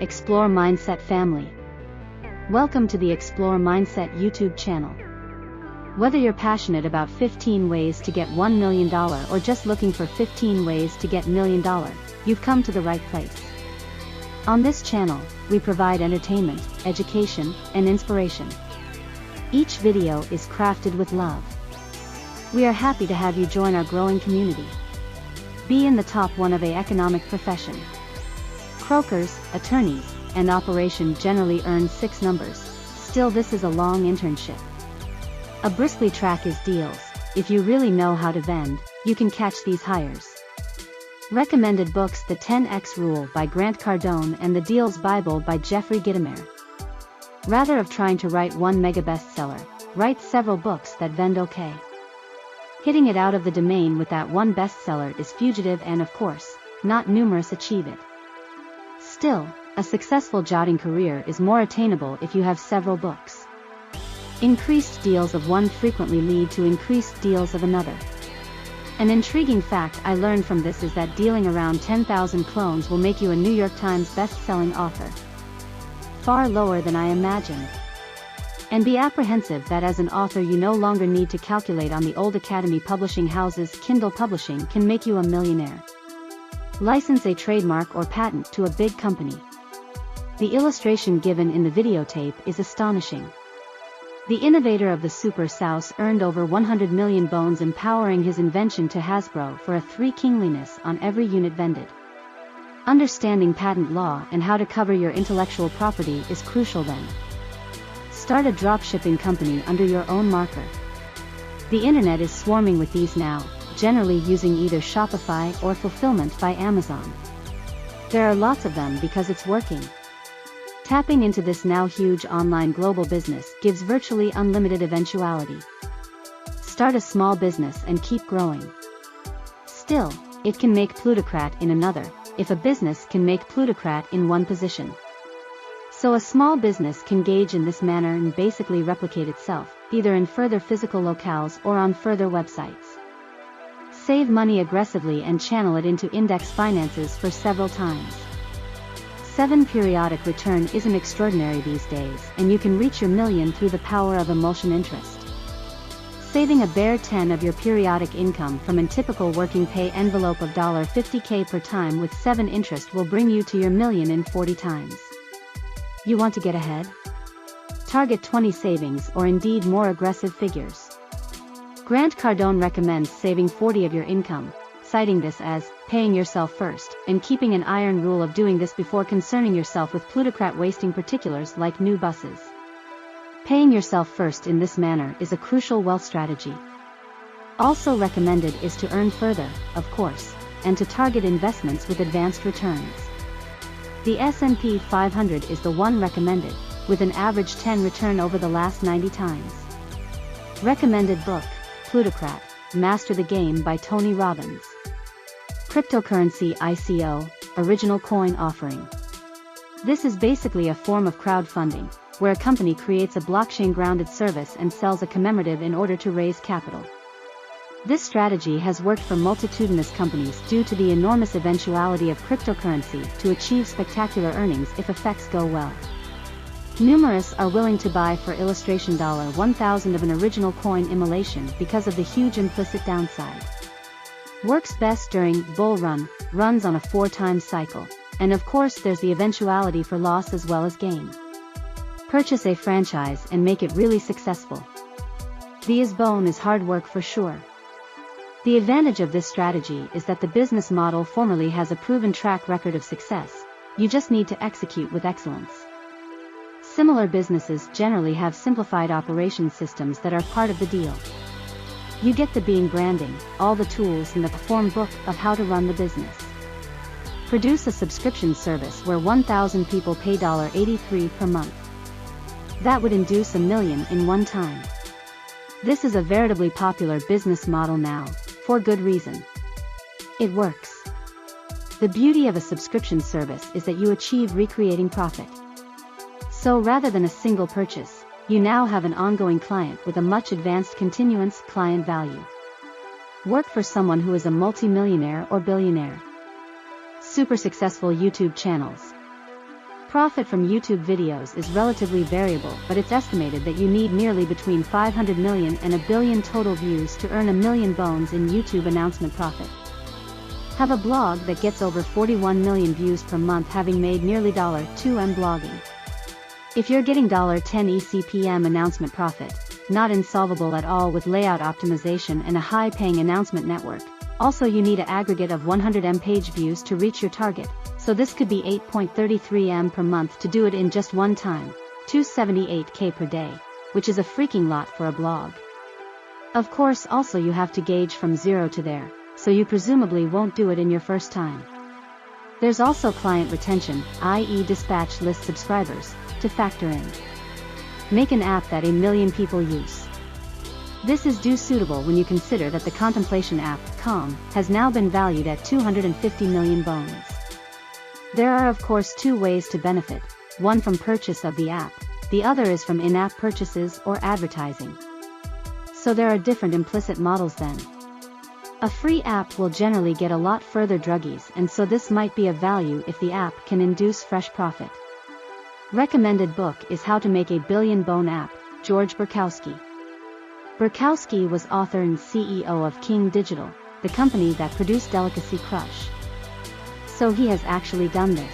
Explore Mindset family. Welcome to the Explore Mindset YouTube channel. Whether you're passionate about 15 ways to get $1 million or just looking for 15 ways to get $1 million, you've come to the right place. On this channel, we provide entertainment, education, and inspiration. Each video is crafted with love. We are happy to have you join our growing community. Be in the top one of an economic profession. Brokers, attorneys, and operation generally earn 6 numbers. Still, this is a long internship. A briskly track is deals. If you really know how to vend, you can catch these hires. Recommended books: The 10X Rule by Grant Cardone and The Deals Bible by Jeffrey Gitomer. Rather of trying to write one mega bestseller, write several books that vend okay. Hitting it out of the domain with that one bestseller is fugitive, and of course, not numerous achieve it. Still, a successful jotting career is more attainable if you have several books. Increased deals of one frequently lead to increased deals of another. An intriguing fact I learned from this is that dealing around 10,000 clones will make you a New York Times best-selling author. Far lower than I imagined. And be apprehensive that as an author you no longer need to calculate on the old Academy Publishing House's Kindle publishing can make you a millionaire. License a trademark or patent to a big company. The illustration given in the videotape is astonishing. The innovator of the Super Souse earned over 100 million bones empowering his invention to Hasbro for a 3 kingliness on every unit vended. Understanding patent law and how to cover your intellectual property is crucial then. Start a dropshipping company under your own marker. The internet is swarming with these now, generally using either Shopify or Fulfillment by Amazon. There are lots of them because it's working. Tapping into this now huge online global business gives virtually unlimited eventuality. Start a small business and keep growing. Still, it can make plutocrat in another, if a business can make plutocrat in one position. So a small business can gauge in this manner and basically replicate itself, either in further physical locales or on further websites. Save money aggressively and channel it into index finances for several times. 7 periodic return isn't extraordinary these days, and you can reach your million through the power of emulsion interest. Saving a bare 10 of your periodic income from a typical working pay envelope of $50K per time with 7 interest will bring you to your million in 40 times. You want to get ahead? Target 20 savings or indeed more aggressive figures. Grant Cardone recommends saving 40 of your income, citing this as paying yourself first, and keeping an iron rule of doing this before concerning yourself with plutocrat wasting particulars like new buses. Paying yourself first in this manner is a crucial wealth strategy. Also recommended is to earn further, of course, and to target investments with advanced returns. The S&P 500 is the one recommended, with an average 10 return over the last 90 times. Recommended book: Plutocrat, Master the Game by Tony Robbins. Cryptocurrency ICO, Original Coin Offering. This is basically a form of crowdfunding, where a company creates a blockchain-grounded service and sells a commemorative in order to raise capital. This strategy has worked for multitudinous companies due to the enormous eventuality of cryptocurrency to achieve spectacular earnings if effects go well. Numerous are willing to buy for illustration $1,000 of an original coin immolation because of the huge implicit downside. Works best during bull run, runs on a 4-time cycle, and of course there's the eventuality for loss as well as gain. Purchase a franchise and make it really successful. The bone is hard work for sure. The advantage of this strategy is that the business model formerly has a proven track record of success, you just need to execute with excellence. Similar businesses generally have simplified operation systems that are part of the deal. You get the being branding, all the tools and the form book of how to run the business. Produce a subscription service where 1,000 people pay $83 per month. That would induce $1 million in one time. This is a veritably popular business model now, for good reason. It works. The beauty of a subscription service is that you achieve recreating profit. So rather than a single purchase, you now have an ongoing client with a much advanced continuance client value. Work for someone who is a multi-millionaire or billionaire. Super successful YouTube channels. profit from YouTube videos is relatively variable, but it's estimated that you need nearly between 500 million and a billion total views to earn $1 million in YouTube announcement profit. Have a blog that gets over 41 million views per month, having made nearly $2M blogging. If you're getting $10 eCPM announcement profit, not insolvable at all with layout optimization and a high-paying announcement network. Also, you need an aggregate of 100M page views to reach your target, so this could be 8.33M per month to do it in just one time, 278K per day, which is a freaking lot for a blog. Of course, also you have to gauge from zero to there, so you presumably won't do it in your first time. There's also client retention, i.e. dispatch list subscribers, to factor in. Make an app that 1 million people use. This is suitable when you consider that the contemplation app, Calm, has now been valued at 250 million bones. There are of course two ways to benefit, one from purchase of the app, the other is from in-app purchases or advertising. So there are different implicit models then. A free app will generally get a lot further druggies, and so this might be of value if the app can induce fresh profit. Recommended book is How to Make a Billion Bone App, George Burkowski. Burkowski was author and CEO of King Digital, the company that produced Delicacy Crush. So he has actually done this.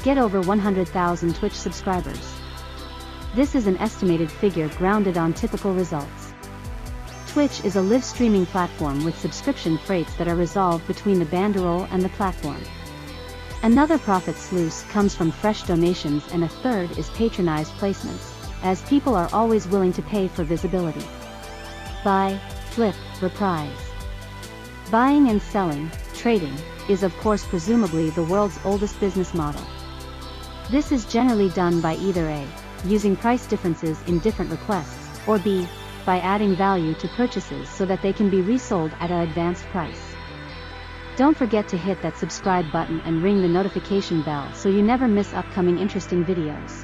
Get over 100,000 Twitch subscribers. This is an estimated figure grounded on typical results. Twitch is a live streaming platform with subscription freights that are resolved between the banderole and the platform. Another profit sluice comes from fresh donations, and a third is patronized placements, as people are always willing to pay for visibility. Buy, flip, reprise. Buying and selling, trading, is of course presumably the world's oldest business model. This is generally done by either A, using price differences in different requests, or B, by adding value to purchases so that they can be resold at an advanced price. Don't forget to hit that subscribe button and ring the notification bell so you never miss upcoming interesting videos.